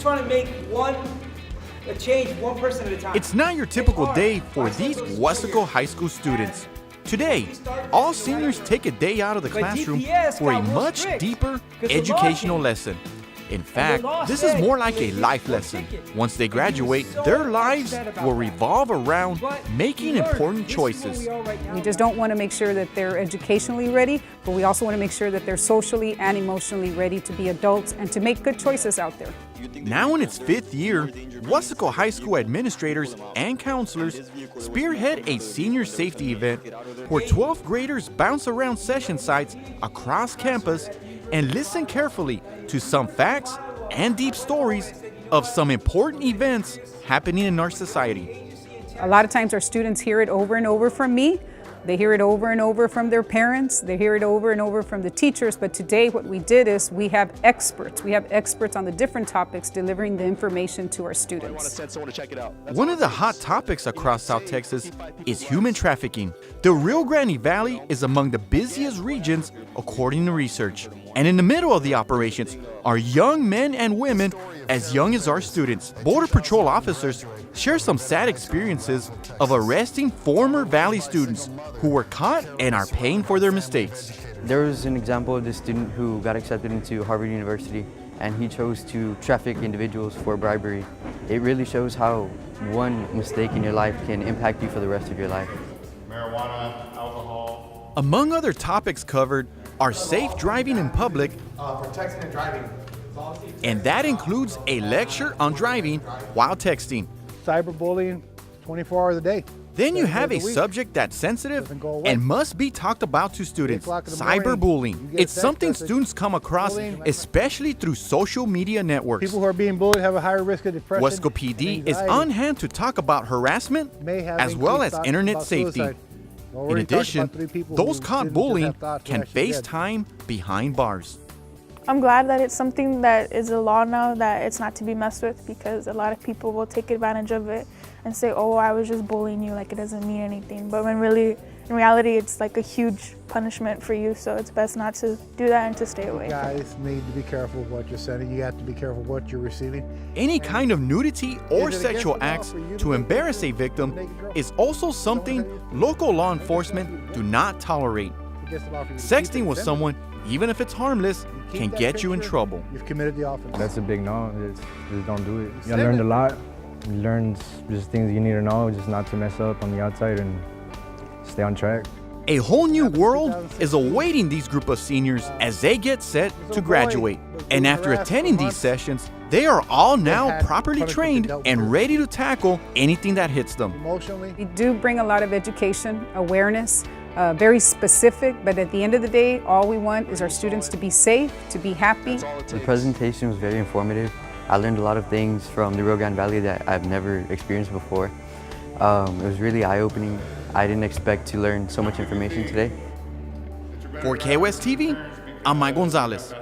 trying to make a change one person at a time. It's not your typical day for these Wesco High School students. Today, all seniors take a day out of the classroom for a much deeper educational lesson. In fact, this is more like a life lesson. Once they graduate, their lives will revolve around making important choices. We just don't want to make sure that they're educationally ready, but we also want to make sure that they're socially and emotionally ready to be adults and to make good choices out there. Now in its 5th year, Wesco High School administrators and counselors spearhead a senior safety event where 12th graders bounce around session sites across campus and listen carefully to some facts and deep stories of some important events happening in our society. A lot of times our students hear it over and over from me. They hear it over and over from their parents. They hear it over and over from the teachers. But today what we did is we have experts. We have experts on the different topics delivering the information to our students. One of the hot topics across South Texas is human trafficking. The Rio Grande Valley is among the busiest regions according to research. And in the middle of the operations are young men and women as young as our students. Border Patrol officers share some sad experiences of arresting former Valley students who were caught and are paying for their mistakes. There was an example of this student who got accepted into Harvard University, and he chose to traffic individuals for bribery. It really shows how one mistake in your life can impact you for the rest of your life. Marijuana, alcohol. Among other topics covered are safe driving in public, For texting and driving. and that includes a lecture on driving while texting. Cyberbullying 24 hours a day. Then you 7 have a days week. subject that's sensitive Doesn't go away. and must be talked about to students, 8 o'clock in the morning, you cyberbullying. get a It's text something message, students come across, bullying. especially through social media networks. People who are being bullied have a higher risk of depression. Wesco PD and is anxiety. on hand to talk about harassment May have as well increased as thoughts internet about safety. suicide. Well, In we already talked addition, about 3 people those who caught didn't just bullying have thoughts, who can actually face did. time behind bars. I'm glad that it's something that is a law now, that it's not to be messed with, because a lot of people will take advantage of it and say, oh, I was just bullying you, like it doesn't mean anything. But in reality, it's like a huge punishment for you, so it's best not to do that and to stay away. Guys need to be careful of what you're sending. You have to be careful of what you're receiving. Any kind of nudity or Is it against sexual the law acts for you to make embarrass a girls victim naked girls? is also something local law enforcement do not tolerate. Against the law for you to keep Sexting it with feminine. someone, even if it's harmless, Keep can that get you in picture, trouble. You've committed the offense. That's a big no. Just don't do it. You learned a lot. You learned just things you need to know, just not to mess up on the outside and stay on track. A whole new world is awaiting these group of seniors as they get set to graduate. And after attending these sessions, they are all now properly trained and ready to tackle anything that hits them. Emotionally. We do bring a lot of education, awareness, very specific, but at the end of the day, all we want is our students to be safe, to be happy. The presentation was very informative. I learned a lot of things from the Rio Grande Valley that I've never experienced before. It was really eye-opening. I didn't expect to learn so much information today. For KWS TV, I'm Mike Gonzalez.